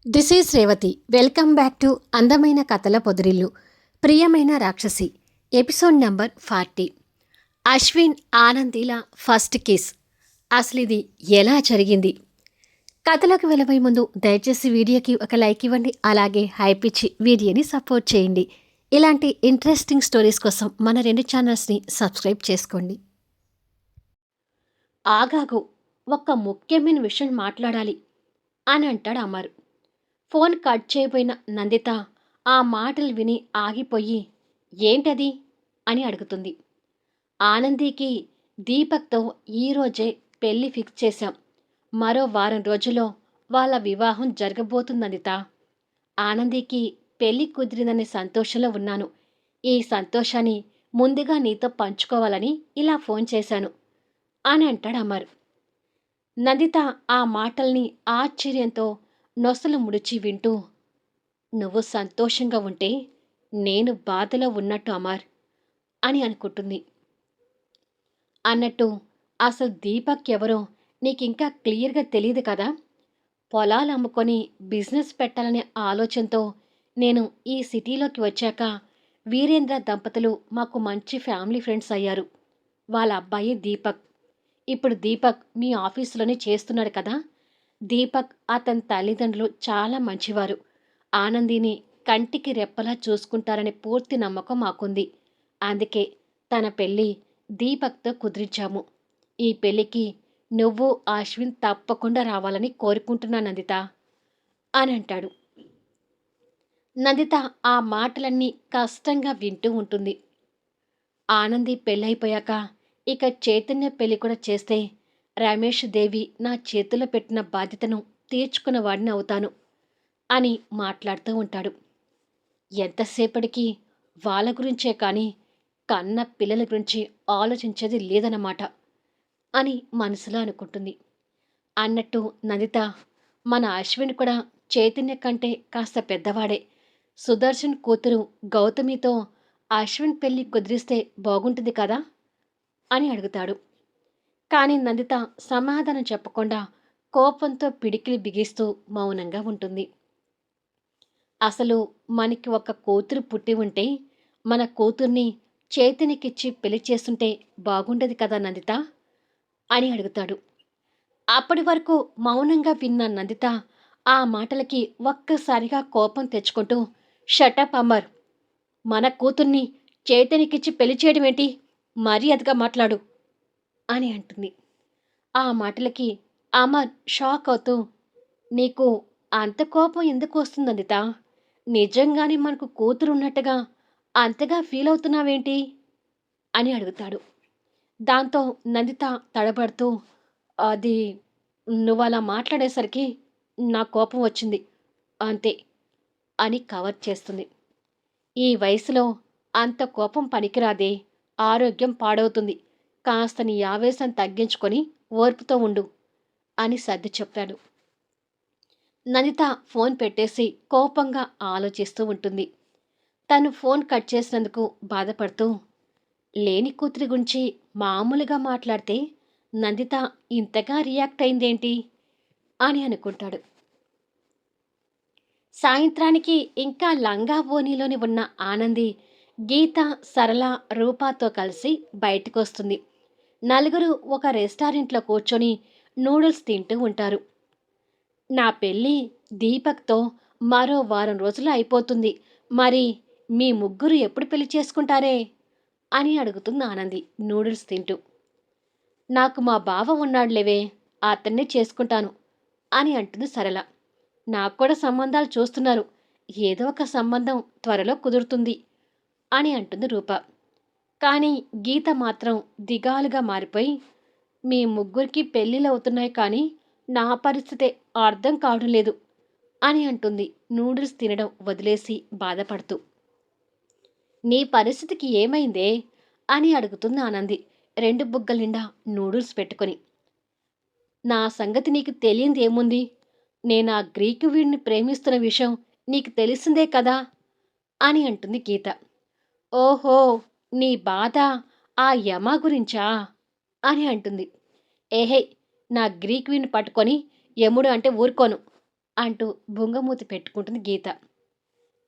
This is Revathi. Welcome back to అందమైన కథల పొదిరిల్లు. ప్రియమైన రాక్షసి ఎపిసోడ్ నంబర్ 40. అశ్విన్ ఆనందీల ఫస్ట్ కిస్. అసలు ఇది ఎలా జరిగింది? కథలోకి వెళ్ళబోయే ముందు దయచేసి వీడియోకి ఒక లైక్ ఇవ్వండి. అలాగే హైప్ ఇచ్చి వీడియోని సపోర్ట్ చేయండి. ఇలాంటి ఇంట్రెస్టింగ్ స్టోరీస్ కోసం మన 2 ఛానల్స్ని సబ్స్క్రైబ్ చేసుకోండి. ఆగాగు, ఒక్క ముఖ్యమైన విషయం మాట్లాడాలి అని అంటాడు అమర్. ఫోన్ కట్ చేయబోయిన నందిత ఆ మాటలు విని ఆగిపోయి ఏంటది అని అడుగుతుంది. ఆనందికి దీపక్తో ఈరోజే పెళ్లి ఫిక్స్ చేశాం. మరో వారం రోజుల్లో వాళ్ళ వివాహం జరగబోతుంది నందిత. ఆనందికి పెళ్లి కుదిరిందనే సంతోషంలో ఉన్నాను. ఈ సంతోషాన్ని ముందుగా నీతో పంచుకోవాలని ఇలా ఫోన్ చేశాను అని అంటాడు అమర్. నందిత ఆ మాటల్ని ఆశ్చర్యంతో నొసలు ముడిచి వింటూ, నువ్వు సంతోషంగా ఉంటే నేను బాధలో ఉన్నట్టు అమర్ అని అనుకుంటుంది. అన్నట్టు అసలు దీపక్ ఎవరో నీకింకా క్లియర్గా తెలియదు కదా. పొలాలు అమ్ముకొని బిజినెస్ పెట్టాలనే ఆలోచనతో నేను ఈ సిటీలోకి వచ్చాక వీరేంద్ర దంపతులు మాకు మంచి ఫ్యామిలీ ఫ్రెండ్స్ అయ్యారు. వాళ్ళ అబ్బాయి దీపక్. ఇప్పుడు దీపక్ మీ ఆఫీసులోనే చేస్తున్నాడు కదా. దీపక్ అతని తల్లిదండ్రులు చాలా మంచివారు. ఆనందిని కంటికి రెప్పలా చూసుకుంటారనే పూర్తి నమ్మకం మాకుంది. అందుకే తన పెళ్ళి దీపక్తో కుదిరించాము. ఈ పెళ్ళికి నువ్వు అశ్విన్ తప్పకుండా రావాలని కోరుకుంటున్నా నందిత అని అంటాడు. నందిత ఆ మాటలన్నీ కష్టంగా వింటూ ఉంటుంది. ఆనంది పెళ్ళైపోయాక ఇక చైతన్య పెళ్లి కూడా చేస్తే రమేష్ దేవి నా చేతిలో పెట్టిన బాధ్యతను తీర్చుకున్న వాడిని అవుతాను అని మాట్లాడుతూ ఉంటాడు. ఎంతసేపటికి వాళ్ళ గురించే కానీ కన్న పిల్లల గురించి ఆలోచించేది లేదన్నమాట అని మనసులో అనుకుంటుంది. అన్నట్టు నందిత, మన అశ్విన్ కూడా చైతన్య కంటే కాస్త పెద్దవాడే. సుదర్శన్ కూతురు గౌతమితో అశ్విన్ పెళ్లి కుదిరిస్తే బాగుంటుంది కదా అని అడుగుతాడు. కానీ నందిత సమాధానం చెప్పకుండా కోపంతో పిడికిలి బిగిస్తూ మౌనంగా ఉంటుంది. అసలు మనకి ఒక కూతురు పుట్టి ఉంటే మన కూతుర్ని చైతన్యకిచ్చి పెళ్లి చేస్తుంటే బాగుండేది కదా నందిత అని అడుగుతాడు. అప్పటి వరకు మౌనంగా విన్న నందిత ఆ మాటలకి ఒక్కసారిగా కోపం తెచ్చుకుంటూ, షటప్ అమర్, మన కూతుర్ని చైతన్యకిచ్చి పెళ్లి చేయడం ఏంటి? మర్యాదగా మాట్లాడు అని అంటుంది. ఆ మాటలకి అమర్ షాక్ అవుతూ, నీకు అంత కోపం ఎందుకు వస్తుంది నందిత? నిజంగానే మనకు కూతురు ఉన్నట్టుగా అంతగా ఫీల్ అవుతున్నావేంటి అని అడుగుతాడు. దాంతో నందిత తడబడుతూ, అది నువ్వలా మాట్లాడేసరికి నా కోపం వచ్చింది అంతే అని కవర్ చేస్తుంది. ఈ వయసులో అంత కోపం పనికిరాదే, ఆరోగ్యం పాడవుతుంది. కాస్త నీ ఆవేశం తగ్గించుకొని ఓర్పుతో ఉండు అని సర్ది చెప్పాడు. నందిత ఫోన్ పెట్టేసి కోపంగా ఆలోచిస్తూ ఉంటుంది. తను ఫోన్ కట్ చేసినందుకు బాధపడుతూ, లేని కూతురి గురించి మామూలుగా మాట్లాడితే నందిత ఇంతగా రియాక్ట్ అయిందేంటి అని అనుకుంటాడు. సాయంత్రానికి ఇంకా లంగా ఓణీలోని ఉన్న ఆనంది గీత, సరళ, రూపాతో కలిసి బయటకొస్తుంది. నలుగురు ఒక రెస్టారెంట్లో కూర్చొని నూడిల్స్ తింటూ ఉంటారు. నా పెళ్ళి దీపక్తో మరో వారం రోజులు అయిపోతుంది. మరి మీ ముగ్గురు ఎప్పుడు పెళ్లి చేసుకుంటారే అని అడుగుతుంది ఆనంది నూడిల్స్ తింటూ. నాకు మా బావ ఉన్నాడులేవే, అతన్నే చేసుకుంటాను అని అంటుంది సరళ. నాకు కూడా సంబంధాలు చూస్తున్నారు. ఏదో ఒక సంబంధం త్వరలో కుదురుతుంది అని అంటుంది రూప. కానీ గీత మాత్రం దిగాలుగా మారిపోయి, మీ ముగ్గురికి పెళ్ళిళ్ళు అవుతున్నాయి కానీ నా పరిస్థితే అర్థం కావడం లేదు అని అంటుంది నూడిల్స్ తినడం వదిలేసి బాధపడుతూ. నీ పరిస్థితికి ఏమైందే అని అడుగుతుంది ఆనంది 2 బుగ్గల నిండా నూడిల్స్ పెట్టుకొని. నా సంగతి నీకు తెలియంది ఏముంది? నేను ఆ గ్రీకు వీడిని ప్రేమిస్తున్న విషయం నీకు తెలిసిందే కదా అని అంటుంది గీత. ఓహో, నీ బాధ ఆ యమ గురించా అని అంటుంది. ఏహే, నా గ్రీక్ వీడిని పట్టుకొని యముడు అంటే ఊరుకోను అంటూ బుంగమూతి పెట్టుకుంటుంది గీత.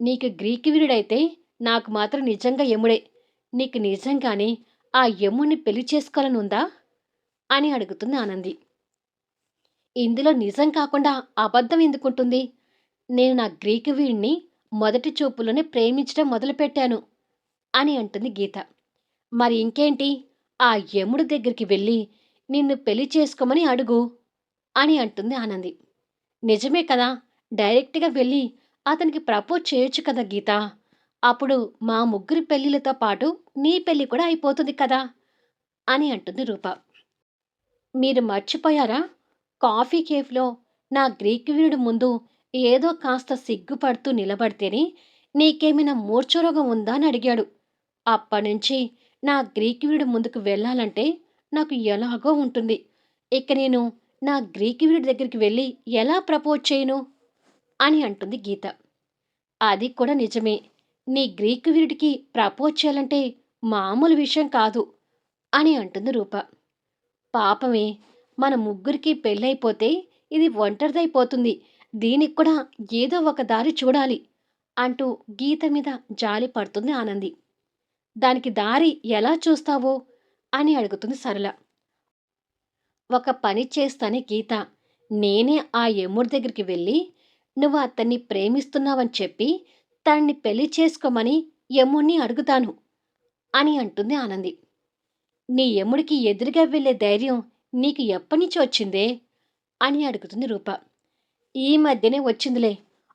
నీకు గ్రీకు వీరుడైతే నాకు మాత్రం నిజంగా యముడే. నీకు నిజంగానే ఆ యముణ్ణి పెళ్లి చేసుకోవాలనుందా? అని అడుగుతుంది ఆనంది. ఇందులో నిజం కాకుండా అబద్ధం ఎందుకుంటుంది? నేను నా గ్రీకు వీడిని మొదటి చూపులోనే ప్రేమించడం మొదలుపెట్టాను అని అంటుంది గీత. మరి ఇంకేంటి? ఆ యముడి దగ్గరికి వెళ్ళి నిన్ను పెళ్లి చేసుకోమని అడుగు అని అంటుంది ఆనంది. నిజమే కదా! డైరెక్ట్‌గా వెళ్ళి అతనికి ప్రపోజ్ చేయొచ్చు కదా గీత. అప్పుడు మా ముగ్గురి పెళ్ళిళ్ళతో పాటు నీ పెళ్లి కూడా అయిపోతుంది కదా! అని అంటుంది రూప. మీరు మర్చిపోయారా? కాఫీ కేఫ్‌లో నా గ్రీకు వీరుడు ముందు ఏదో కాస్త సిగ్గుపడుతూ నిలబడితేనే నీకేమైనా మూర్ఛరోగం ఉందా అని అడిగాడు. అప్పటినుంచి నా గ్రీకు వీరుడు ముందుకు వెళ్ళాలంటే నాకు ఎలాగో ఉంటుంది. ఇక నేను నా గ్రీకు వీరుడి దగ్గరికి వెళ్ళి ఎలా ప్రపోజ్ చేయను? అని అంటుంది గీత. అది కూడా నిజమే. నీ గ్రీకు వీరుడికి ప్రపోజ్ చేయాలంటే మామూలు విషయం కాదు అని అంటుంది రూప. పాపమే, మన ముగ్గురికి పెళ్ళైపోతే ఇది ఒంటరిదైపోతుంది. దీనికి కూడా ఏదో ఒక దారి చూడాలి అంటూ గీత మీద జాలి పడుతుంది ఆనంది. దానికి దారి ఎలా చూస్తావో అని అడుగుతుంది సరళ. ఒక పని చేస్తానే గీత. నేనే ఆ యముడి దగ్గరికి వెళ్ళి నువ్వు అతన్ని ప్రేమిస్తున్నావని చెప్పి తన్ని పెళ్లి చేసుకోమని యముణ్ణి అడుగుతాను అని అంటుంది ఆనంది. నీ యముడికి ఎదురుగా వెళ్ళే ధైర్యం నీకు ఎప్పటినుంచి వచ్చిందే అని అడుగుతుంది రూప. ఈ మధ్యనే వచ్చిందిలే.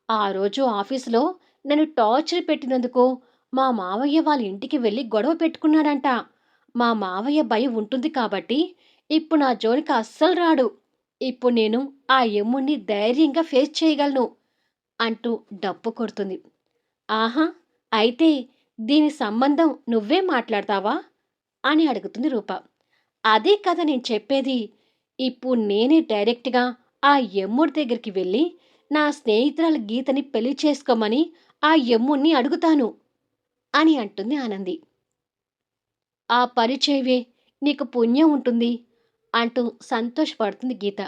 ఆ రోజు ఆఫీసులో నన్ను టార్చర్ పెట్టినందుకు మా మావయ్య వాళ్ళ ఇంటికి వెళ్ళి గొడవ పెట్టుకున్నాడంట. మా మావయ్య భయం ఉంటుంది కాబట్టి ఇప్పుడు నా జోలికి అస్సలు రాడు. ఇప్పుడు నేను ఆ యమ్ముణ్ణి ధైర్యంగా ఫేస్ చేయగలను అంటూ డప్పు కొడుతుంది. ఆహా! అయితే దీని సంబంధం నువ్వే మాట్లాడతావా అని అడుగుతుంది రూప. అదే కదా నేను చెప్పేది. ఇప్పుడు నేనే డైరెక్ట్‌గా ఆ యమ్ముడి దగ్గరికి వెళ్ళి నా స్నేహితురాలు గీతని పెళ్లి చేసుకోమని ఆ యమ్ముణ్ణి అడుగుతాను అని అంటుంది ఆనంది. ఆ పని చేయవే, నీకు పుణ్యం ఉంటుంది అంటూ సంతోషపడుతుంది గీత.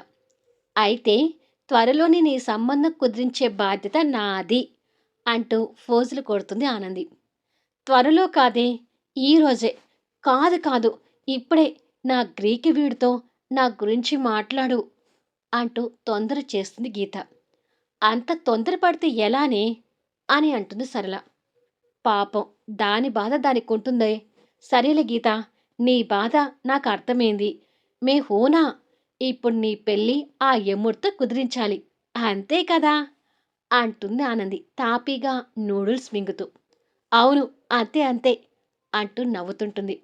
అయితే త్వరలోనే నీ సంబంధం కుదిరించే బాధ్యత నాది అంటూ ఫోజులు కొడుతుంది ఆనంది. త్వరలో కాదే, ఈరోజే. కాదు కాదు, ఇప్పుడే నా గ్రీకు వీడితో నా గురించి మాట్లాడు అంటూ తొందర చేస్తుంది గీత. అంత తొందరపడితే ఎలానే అని అంటుంది సరళ. పాపం, దాని బాధ దానికుంటుందే. సరేలే గీత, నీ బాధ నాకు అర్థమైంది. మే హూనా, ఇప్పుడు నీ పెళ్ళి ఆ యముడితో కుదిరించాలి. అంతే కదా అంటుంది ఆనంది తాపీగా నూడిల్స్ మింగుతూ. అవును, అంతే అంతే అంటూ నవ్వుతుంటుంది.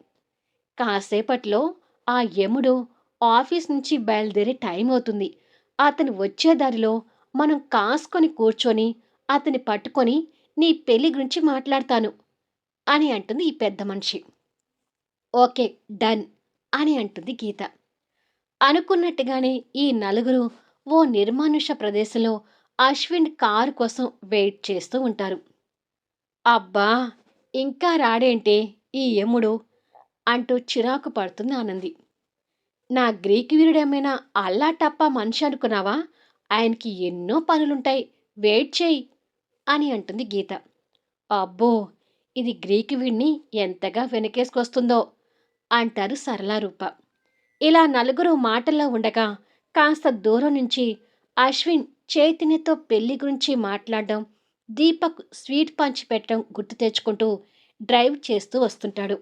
కాసేపట్లో ఆ యముడు ఆఫీస్ నుంచి బయలుదేరే టైం అవుతుంది. అతను వచ్చే దారిలో మనం కాసుకొని కూర్చొని అతన్ని పట్టుకొని నీ పెళ్లి గురించి మాట్లాడతాను అని అంటుంది ఈ పెద్ద మనిషి. ఓకే, డన్ అని అంటుంది గీత. అనుకున్నట్టుగానే ఈ నలుగురు ఓ నిర్మానుష్య ప్రదేశంలో అశ్విన్ కారు కోసం వెయిట్ చేస్తూ ఉంటారు. అబ్బా, ఇంకా రాడేంటే ఈ యముడు అంటూ చిరాకు పడుతుంది ఆనంది. నా గ్రీకు వీరుడేమైనా అల్లాటప్పా మనిషి అనుకున్నావా? ఆయనకి ఎన్నో పనులుంటాయి. వెయిట్ చేయి అని అంటుంది గీత. అబ్బో, ఇది గ్రీకు వీడిని ఎంతగా వెనకేసుకొస్తుందో అంటారు సరళారూప. ఇలా నలుగురు మాటల్లో ఉండగా కాస్త దూరం నుంచి అశ్విన్ చైతన్యతో పెళ్లి గురించి మాట్లాడడం, దీపక్ స్వీట్ పంచి పెట్టడం గుర్తు తెచ్చుకుంటూ డ్రైవ్ చేస్తూ వస్తుంటాడు.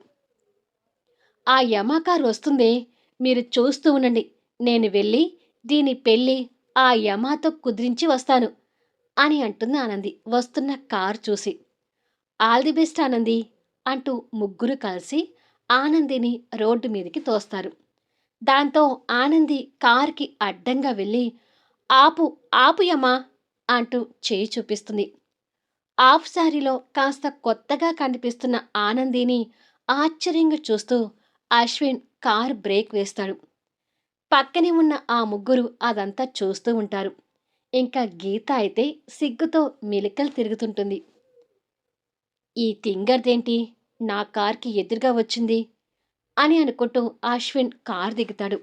ఆ యమకారు వస్తుందే, మీరు చూస్తూ ఉండండి. నేను వెళ్ళి దీని పెళ్ళి ఆ యమాతో కుదిరించి వస్తాను అని అంటుంది ఆనంది వస్తున్న కారు చూసి. ఆల్ ది బెస్ట్ ఆనంది అంటూ ముగ్గురు కలిసి ఆనందిని రోడ్డు మీదకి తోస్తారు. దాంతో ఆనంది కారుకి అడ్డంగా వెళ్ళి ఆపు, ఆపు యమా అంటూ చేయి చూపిస్తుంది. హాఫ్ శారీలో కాస్త కొత్తగా కనిపిస్తున్న ఆనందిని ఆశ్చర్యంగా చూస్తూ అశ్విన్ కారు బ్రేక్ వేస్తాడు. పక్కనే ఉన్న ఆ ముగ్గురు అదంతా చూస్తూ ఉంటారు. ఇంకా గీత అయితే సిగ్గుతో మెలికలు తిరుగుతుంటుంది. ఈ తింగర్దేంటి నా కార్కి ఎదురుగా వచ్చింది అని అనుకుంటూ అశ్విన్ కారు దిగుతాడు.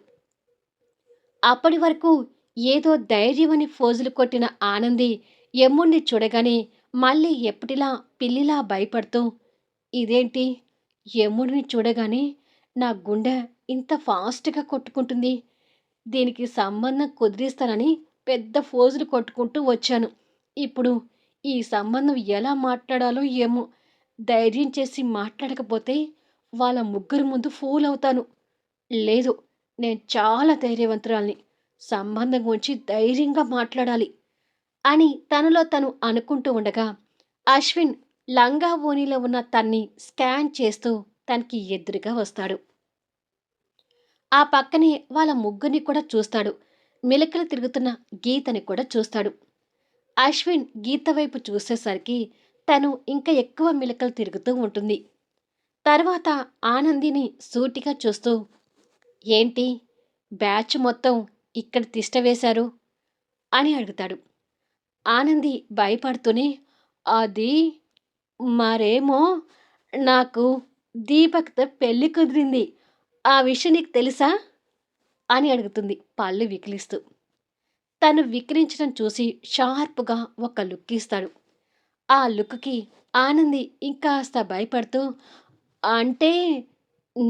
అప్పటి వరకు ఏదో ధైర్యమని ఫోజులు కొట్టిన ఆనంది యముణ్ణి చూడగానే మళ్ళీ ఎప్పటిలా పిల్లిలా భయపడుతూ, ఇదేంటి? యముడిని చూడగానే నా గుండె ఇంత ఫాస్ట్‌గా కొట్టుకుంటుంది. దీనికి సంబంధం కుదిరిస్తానని పెద్ద ఫోజులు కొట్టుకుంటూ వచ్చాను. ఇప్పుడు ఈ సంబంధం ఎలా మాట్లాడాలో ఏమో! ధైర్యం చేసి మాట్లాడకపోతే వాళ్ళ ముగ్గురి ముందు ఫూల్ అవుతాను. లేదు, నేను చాలా ధైర్యవంతురాల్ని. సంబంధం గురించి ధైర్యంగా మాట్లాడాలి అని తనలో తను అనుకుంటూ ఉండగా, అశ్విన్ లంగా ఓణీలో ఉన్న తన్ని స్కాన్ చేస్తూ తనకి ఎదురుగా వస్తాడు. ఆ పక్కనే వాళ్ళ ముగ్గురిని కూడా చూస్తాడు. మెలికలు తిరుగుతున్న గీతని కూడా చూస్తాడు. అశ్విన్ గీత వైపు చూసేసరికి తను ఇంకా ఎక్కువ మెలికలు తిరుగుతూ ఉంటుంది. తర్వాత ఆనందిని సూటిగా చూస్తూ, ఏంటి? బ్యాచ్ మొత్తం ఇక్కడ తిష్ట వేశారు అని అడుగుతాడు. ఆనంది భయపడుతూనే, అది మరేమో నాకు దీపక్‌తో పెళ్లి కుదిరింది. ఆ విషయం నీకు తెలుసా? అని అడుగుతుంది పళ్ళు వికిలిస్తూ. తను వికిరించడం చూసి షార్ప్‌గా ఒక లుక్ ఇస్తాడు. ఆ లుక్‌కి ఆనంది ఇంకాస్త భయపడుతూ, అంటే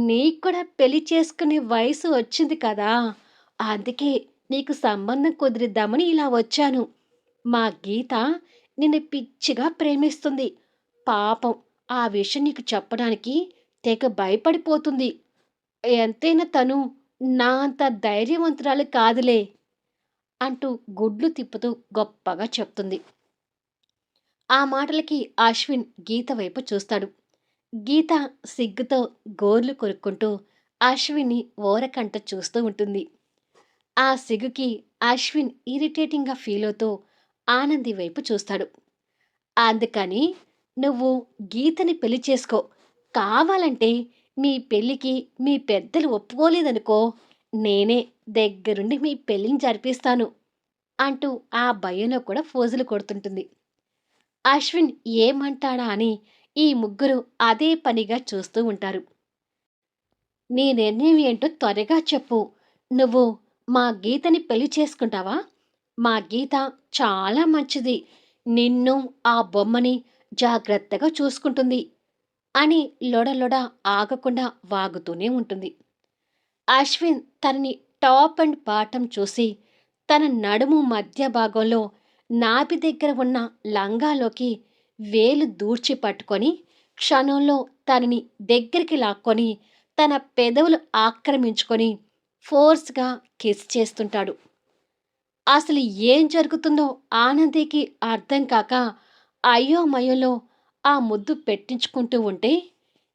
నీకు కూడా పెళ్లి చేసుకునే వయసు వచ్చింది కదా! అందుకే నీకు సంబంధం కుదిరిద్దామని ఇలా వచ్చాను. మా గీత నిన్ను పిచ్చిగా ప్రేమిస్తుంది. పాపం ఆ విషయం నీకు చెప్పడానికి తెగ భయపడిపోతుంది. ఎంతైనా తను నా అంత ధైర్యవంతురాలు కాదులే అంటూ గుడ్లు తిప్పుతూ గొప్పగా చెప్తుంది. ఆ మాటలకి అశ్విన్ గీత వైపు చూస్తాడు. గీత సిగ్గుతో గోర్లు కొరుక్కుంటూ అశ్విన్ని ఓరకంట చూస్తూ ఉంటుంది. ఆ సిగ్గుకి అశ్విన్ ఇరిటేటింగ్‌గా ఫీలవుతూ ఆనంది వైపు చూస్తాడు. అందుకని నువ్వు గీతని పెళ్లి చేసుకో. కావాలంటే మీ పెళ్ళికి మీ పెద్దలు ఒప్పుకోలేదనుకో, నేనే దగ్గరుండి మీ పెళ్ళిని జరిపిస్తాను అంటూ ఆ భయంలో కూడా ఫోజులు కొడుతుంటుంది. అశ్విన్ ఏమంటాడా అని ఈ ముగ్గురు అదే పనిగా చూస్తూ ఉంటారు. నీ నిర్ణయం ఏంటో త్వరగా చెప్పు. నువ్వు మా గీతని పెళ్లి చేసుకుంటావా? మా గీత చాలా మంచిది. నిన్ను, ఆ బొమ్మని జాగ్రత్తగా చూసుకుంటుంది అని లొడ ఆగకుండా వాగుతూనే ఉంటుంది. అశ్విన్ తనని టాప్ అండ్ బాటమ్ చూసి తన నడుము మధ్య భాగంలో నాభి దగ్గర ఉన్న లంగాలోకి వేలు దూర్చి పట్టుకొని క్షణంలో తనని దగ్గరికి లాక్కొని తన పెదవులు ఆక్రమించుకొని ఫోర్స్‌గా కిస్ చేస్తుంటాడు. అసలు ఏం జరుగుతుందో ఆనందికి అర్థం కాక అయోమయంలో ఆ ముద్దు పెట్టించుకుంటూ ఉంటే,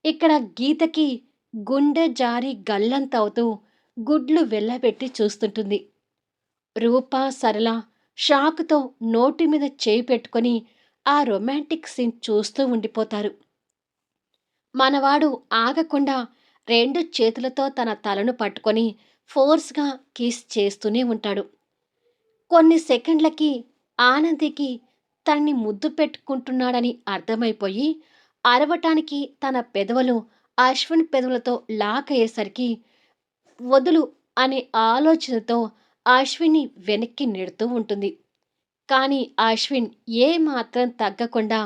ఇక్కడ గీతకి గుండె జారి గల్లంతవుతూ గుడ్లు వెళ్ళబెట్టి చూస్తుంటుంది. రూప, సరళ షాకుతో నోటి మీద చేయి పెట్టుకొని ఆ రొమాంటిక్ సీన్ చూస్తూ ఉండిపోతారు. మనవాడు ఆగకుండా 2 చేతులతో తన తలను పట్టుకొని ఫోర్స్‌గా కిస్ చేస్తూనే ఉంటాడు. కొన్ని సెకండ్లకి ఆనందికి తన్ని ముద్దు పెట్టుకుంటున్నాడని అర్థమైపోయి, అరవటానికి తన పెదవులు అశ్విన్ పెదవులతో లాక్ అయ్యేసరికి, వదులు అనే ఆలోచనతో అశ్విన్ని వెనక్కి నెడుతూ ఉంటుంది. కానీ అశ్విన్ ఏమాత్రం తగ్గకుండా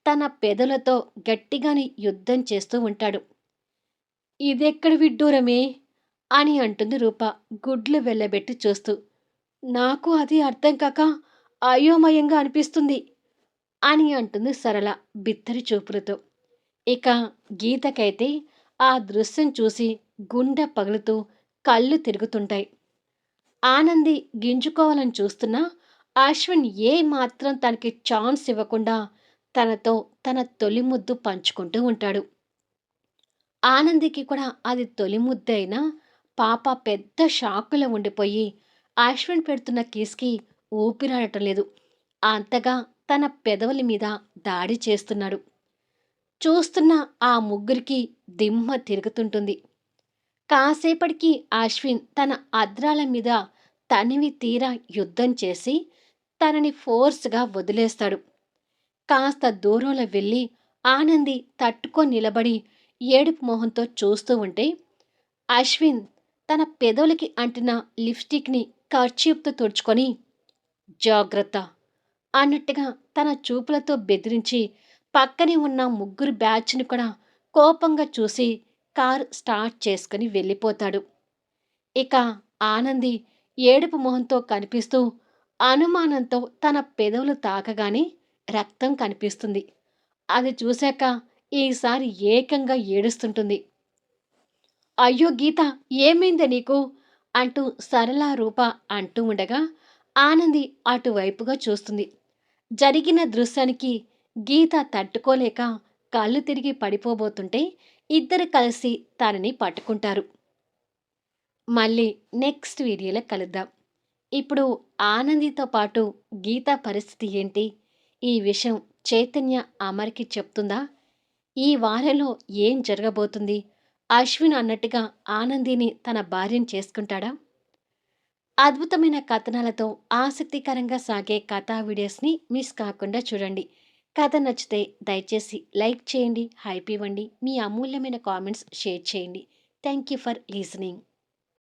తన పెదవులతో గట్టిగానే యుద్ధం చేస్తూ ఉంటాడు. ఇదెక్కడి విడ్డూరమే అని అంటుంది రూప గుడ్లు వెళ్ళబెట్టి చూస్తూ. నాకు అది అర్థం కాక అయోమయంగా అనిపిస్తుంది అని అంటుంది సరళ బిత్తరి చూపులతో. ఇక గీతకైతే ఆ దృశ్యం చూసి గుండె పగులుతూ కళ్ళు తిరుగుతుంటాయి. ఆనంది గింజుకోవాలని చూస్తున్నా అశ్విన్ ఏ మాత్రం తనకి ఛాన్స్ ఇవ్వకుండా తనతో తన తొలి ముద్దు పంచుకుంటూ ఉంటాడు. ఆనందికి కూడా అది తొలి ముద్దయినా పాప పెద్ద షాకులో ఉండిపోయి అశ్విన్ పెడుతున్న కిస్‌కి ఊపిరాడటం లేదు. అంతగా తన పెదవుల మీద దాడి చేస్తున్నాడు. చూస్తున్న ఆ ముగ్గురికి దిమ్మ తిరుగుతుంటుంది. కాసేపటికి అశ్విన్ తన అద్రాల మీద తనివి తీరా యుద్ధం చేసి తనని ఫోర్స్‌గా వదిలేస్తాడు. కాస్త దూరంలో వెళ్ళి ఆనంది తట్టుకొని నిలబడి ఏడుపు మొహంతో చూస్తూ ఉంటే అశ్విన్ తన పెదవులకి అంటిన లిప్‌స్టిక్‌ని కర్చీఫ్తో తుడుచుకొని జాగ్రత్త అన్నట్టుగా తన చూపులతో బెదిరించి పక్కనే ఉన్న ముగ్గురు బ్యాచ్ని కూడా కోపంగా చూసి కారు స్టార్ట్ చేసుకుని వెళ్ళిపోతాడు. ఇక ఆనంది ఏడుపు మొహంతో కనిపిస్తూ అనుమానంతో తన పెదవులు తాకగానే రక్తం కనిపిస్తుంది. అది చూశాక ఈసారి ఏకంగా ఏడుస్తుంటుంది. అయ్యో గీత, ఏమైందే నీకు అంటూ సరళ రూప అంటూ ఉండగా ఆనంది అటువైపుగా చూస్తుంది. జరిగిన దృశ్యానికి గీత తట్టుకోలేక కళ్ళు తిరిగి పడిపోబోతుంటే ఇద్దరు కలిసి తనని పట్టుకుంటారు. మళ్ళీ నెక్స్ట్ వీడియోలో కలుద్దాం. ఇప్పుడు ఆనందితో పాటు గీత పరిస్థితి ఏంటి? ఈ విషయం చైతన్య అమర్కి చెప్తుందా? ఈ వారంలో ఏం జరగబోతుంది? అశ్విన్ అన్నట్టుగా ఆనందిని తన భార్యను చేసుకుంటాడా? అద్భుతమైన కథనాలతో ఆసక్తికరంగా సాగే కథా వీడియోస్ని మిస్ కాకుండా చూడండి. కథ నచ్చితే దయచేసి లైక్ చేయండి, హైప్ ఇవ్వండి, మీ అమూల్యమైన కామెంట్స్ షేర్ చేయండి. Thank you for లీజనింగ్.